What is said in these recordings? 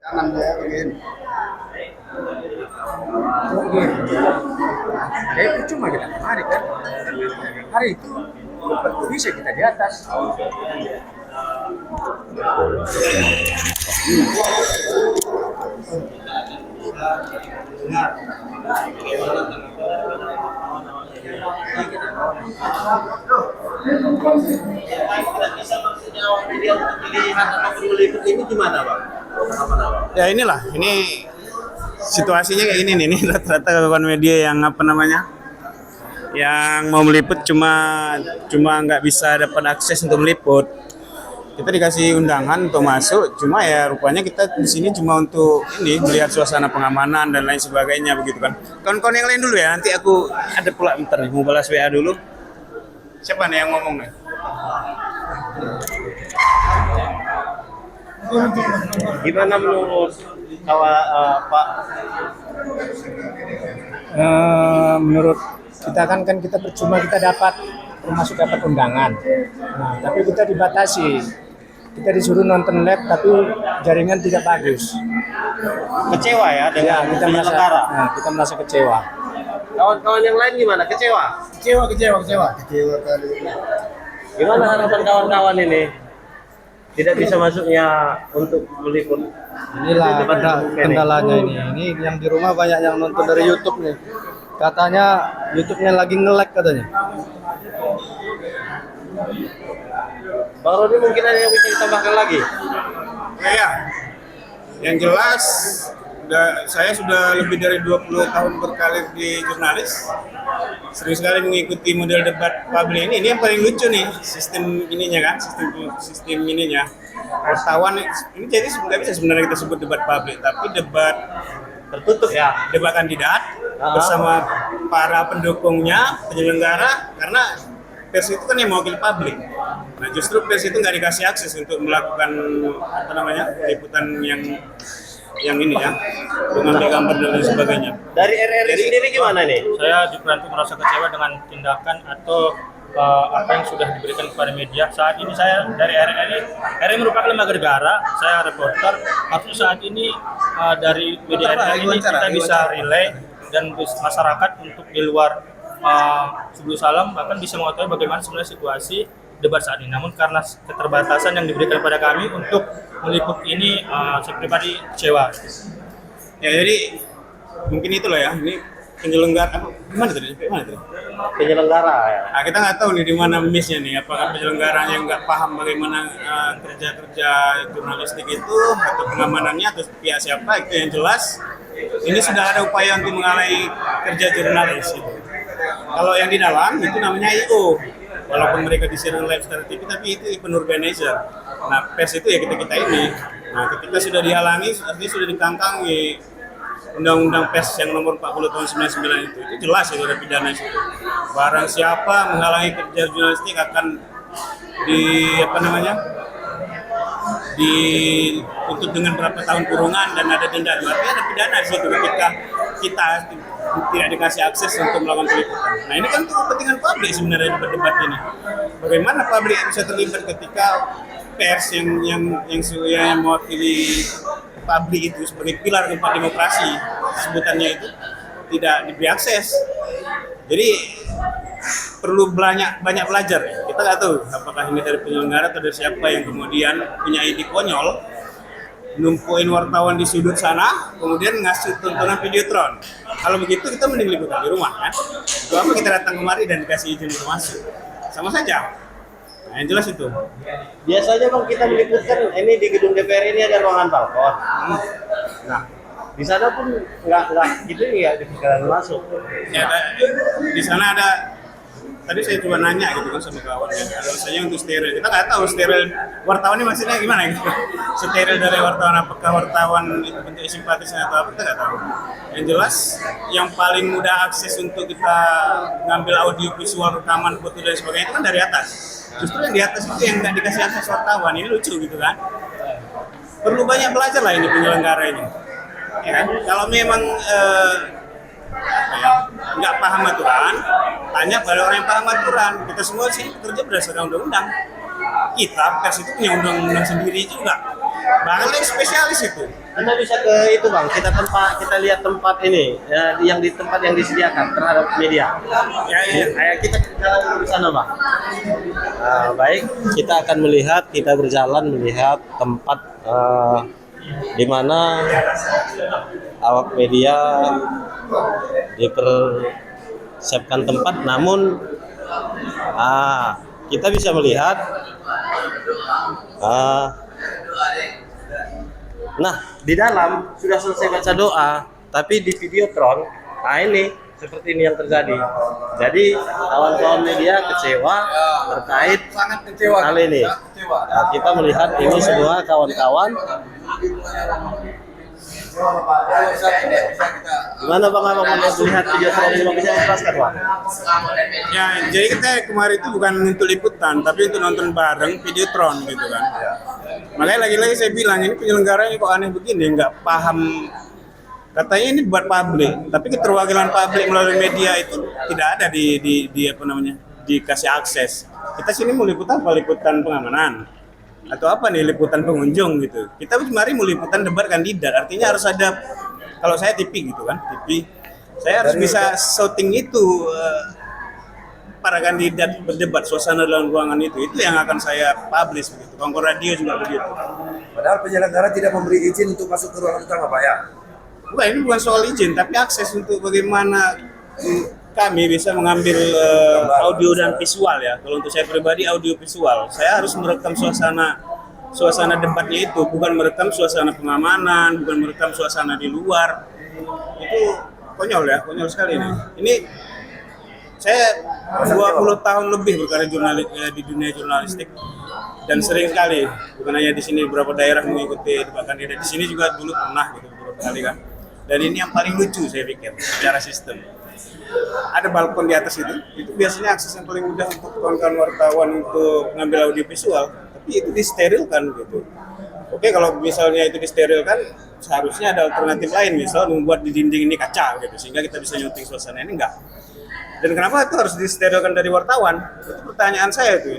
Jangan dia begini. Ya itu cuma kita kemarin kan. Hari itu bisa kita di atas. Ini gimana, Pak? Ya inilah, ini situasinya kayak gini nih, ini rata-rata kawan media yang apa namanya, yang mau meliput cuma nggak bisa dapat akses untuk meliput. Kita dikasih undangan untuk masuk, cuma ya rupanya kita di sini cuma untuk ini melihat suasana pengamanan dan lain sebagainya begitu kan. Kawan-kawan yang lain dulu ya, nanti aku ada pula bentar nih, mau balas WA dulu. Siapa nih yang ngomong nih? Gimana menurut Pak? Menurut kita kan kita percuma kita termasuk dapat undangan. Nah, tapi kita dibatasi. Kita disuruh nonton live tapi jaringan tidak bagus. Kecewa ya dengan Kita merasa kecewa. Kawan-kawan yang lain gimana? Kecewa? Kecewa kali ini. Gimana harapan kawan-kawan ini? Tidak bisa masuknya untuk meliput. Inilah Debat umum ini. kendalanya ini. Ini yang di rumah banyak yang nonton dari YouTube nih. Katanya YouTube-nya lagi nge-lag katanya. Bang Rodi mungkin ada yang bisa ditambahkan lagi? Ya, yang jelas saya sudah lebih dari 20 tahun berkarir di jurnalis. Sering sekali mengikuti model debat publik ini. Ini yang paling lucu nih, sistem ininya kan, sistem ininya. Wartawan ini jadi nggak bisa sebenarnya kita sebut debat publik, tapi debat Tertutup ya? debat kandidat bersama para pendukungnya, penyelenggara, karena pers itu kan yang mewakili publik. Nah justru pers itu nggak dikasih akses untuk melakukan apa namanya liputan yang ini ya, mengambil gambar dan lain sebagainya. Dari RRI sendiri gimana nih? Saya juga merasa kecewa dengan tindakan atau apa yang sudah diberikan kepada media. Saat ini saya dari RRI merupakan lembaga negara, saya reporter. Harusnya saat ini dari media RRI ini kita bisa relay dan masyarakat untuk di luar Subul Salam bahkan bisa mengetahui bagaimana sebenarnya situasi debat saat ini. Namun karena keterbatasan yang diberikan kepada kami untuk meliput ini, saya pribadi kecewa. Ya jadi mungkin itulah ya, ini penyelenggara gimana tadi? Penyelenggara ya? Nah, kita nggak tahu nih di mana miss-nya nih, apakah penyelenggaranya nggak paham bagaimana kerja jurnalistik itu atau pengamanannya atau pihak siapa. Itu yang jelas ini sudah ada upaya untuk menghalangi kerja jurnalis itu. Kalau yang di dalam itu namanya IO, walaupun mereka disiaran live secara TV tapi itu event organizer. Nah pers itu ya kita ini. Nah ketika sudah dihalangi, artinya sudah dikangkangi Undang-Undang Pers yang nomor 40 tahun 99 itu jelas itu ada pidana itu. Barang siapa menghalangi kerja jurnalistik akan dituntut dengan berapa tahun kurungan dan ada denda. Artinya ada pidana di situ ketika kita tidak dikasih akses untuk melakukan peliputan. Nah ini kan untuk kepentingan publik sebenarnya debat ini. Bagaimana publik bisa terlibat ketika pers yang mewakili publik itu sebagai pilar keempat demokrasi sebutannya itu tidak diberi akses. Jadi perlu banyak belajar. Kita nggak tahu apakah ini dari penyelenggara atau dari siapa yang kemudian punya ide konyol numpuin wartawan di sudut sana kemudian ngasih tontonan videotron. Kalau begitu kita mending liputan di rumah kan. Itu apa kita datang kemari dan dikasih izin untuk masuk, sama saja. Nah, yang jelas itu. Biasanya Bang kita meliputkan ini di gedung DPR ini ada ruangan balkon. Nah, di sana pun nggak gitu ya diperkenankan masuk. Ya, di sana ada. Tadi saya coba nanya gitu kan sama kawan ya, alasannya untuk steril. Kita nggak tahu steril wartawan ini maksudnya gimana gitu. Steril dari wartawan, apakah wartawan itu bentuk simpatisnya atau apa, kita nggak tahu. Yang jelas, yang paling mudah akses untuk kita ngambil audio visual, rekaman, foto dan sebagainya itu kan dari atas. Justru yang di atas itu yang nggak dikasih akses wartawan, ini lucu gitu kan. Perlu banyak belajar lah ini penyelenggara ini. Ya kan? Kalau memang nggak paham aturan, tanya pada orang yang paham aturan. Kita semua sih bekerja berdasarkan undang-undang. Kita pers itu punya undang-undang sendiri juga. Bang Ali spesialis itu. Kita bisa ke itu bang, kita lihat tempat ini ya, yang di tempat yang disediakan terhadap media. Ya, ya. Ayo kita jalan ke sana bang. Baik, kita akan melihat, kita berjalan melihat tempat di mana awak media dipersiapkan tempat, namun kita bisa melihat nah di dalam sudah selesai baca doa, tapi di Videotron ini seperti ini yang terjadi. Jadi kawan-kawan media kecewa terkait hal ini. Kita melihat ini semua kawan-kawan. Gimana bang Abang melihat Videotron ini, bisa menjelaskan bang? Ya, jadi kita kemarin itu bukan untuk liputan, tapi untuk nonton bareng Videotron gitu kan. Makanya lagi-lagi saya bilang ini penyelenggaranya kok aneh begini, nggak paham. Katanya ini buat publik, tapi keterwakilan publik melalui media itu tidak ada di apa namanya, dikasih akses. Kita sini mau liputan apa? Liputan pengamanan atau apa nih, liputan pengunjung gitu. Kita kemarin mau liputan debat kandidat, artinya harus ada, kalau saya TV gitu kan, TV, saya harus bisa shooting itu para kandidat berdebat, suasana dalam ruangan itu yang akan saya publish begitu. Kongko radio juga begitu. Padahal penyelenggara tidak memberi izin untuk masuk ke ruangan utama, Pak ya? Bukan, ini bukan soal izin, tapi akses untuk bagaimana kami bisa mengambil audio dan visual ya. Kalau untuk saya pribadi audio visual, saya harus merekam suasana debatnya itu, bukan merekam suasana pengamanan, bukan merekam suasana di luar. Itu konyol ya, konyol sekali ini. Ini saya 20 tahun lebih berkarya di dunia jurnalistik dan sering sekali, bukan hanya di sini, beberapa daerah mengikuti debat kandidat. Di sini juga dulu pernah gitu beberapa kali kan. Dan ini yang paling lucu saya pikir secara sistem. Ada balkon di atas itu biasanya akses yang paling mudah untuk kawan-kawan wartawan untuk mengambil audio visual, tapi itu disterilkan gitu. Oke, kalau misalnya itu disterilkan, seharusnya ada alternatif lain, misal membuat di dinding ini kaca gitu, sehingga kita bisa nyuting suasana. Ini enggak. Dan kenapa itu harus disterilkan dari wartawan? Itu pertanyaan saya tuh.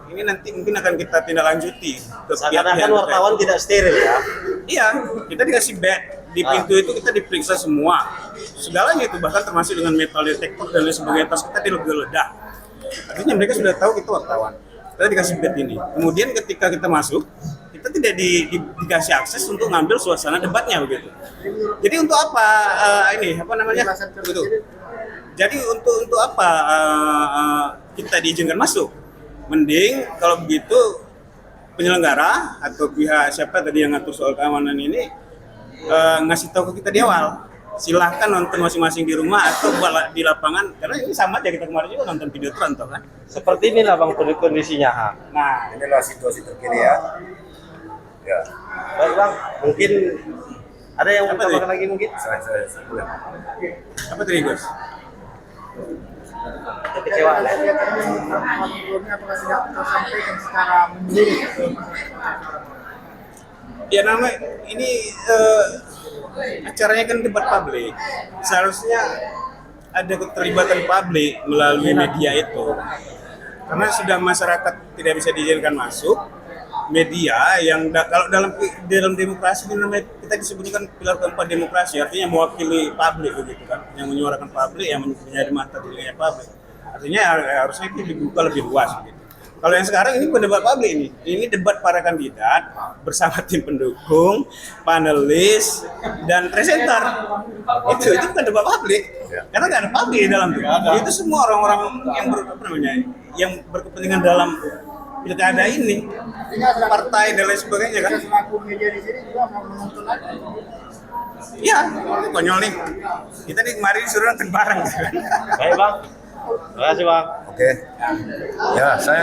Ini nanti mungkin akan kita tindak lanjuti. Seakan-akan wartawan tidak steril ya? Iya, kita dikasih bed. Di pintu itu kita diperiksa semua, segalanya itu, bahkan termasuk dengan metal detektor dan lain sebagainya. Tas kita digeledah. Artinya mereka sudah tahu kita wartawan. Kita dikasih bed ini. Kemudian ketika kita masuk, kita tidak dikasih akses untuk ngambil suasana debatnya begitu. Jadi untuk apa Betul. Jadi untuk apa kita diizinkan masuk? Mending kalau begitu penyelenggara atau pihak siapa tadi yang ngatur soal keamanan ini ngasih tahu ke kita di awal, silahkan nonton masing-masing di rumah atau buat di lapangan, karena ini sama aja kita kemarin juga nonton Videotron toh kan. Seperti inilah bang kondisinya. Nah, Inilah situasi terkini ya. Ya. Baik bang, mungkin ada yang mau tambahkan lagi mungkin? Saya boleh. apa tadi Gus? Kekecewaan ya? Sebelumnya apakah tidak tersampaikan secara menyeluruh? Ya namanya ini acaranya kan debat publik, seharusnya ada keterlibatan publik melalui media itu, karena sudah masyarakat tidak bisa diizinkan masuk. Media yang kalau dalam demokrasi ini namanya, kita disebutkan pilar keempat demokrasi, artinya mewakili publik begitu kan, yang menyuarakan publik, yang menjadi mata telinga publik, artinya harusnya itu dibuka lebih luas begitu. Kalau yang sekarang ini bukan debat publik, ini debat para kandidat bersama tim pendukung, panelis, dan presenter. Itu bukan debat publik, karena nggak ada publik di dalam itu. Itu semua orang-orang yang berkepentingan dalam pilkada ini, partai dan lain sebagainya kan. Selaku media di sini juga mau menonton lagi. Iya, konyol nih. Kita nih kemarin disuruh nonton bareng. Baik bang, terima kasih bang. Oke. Ya, saya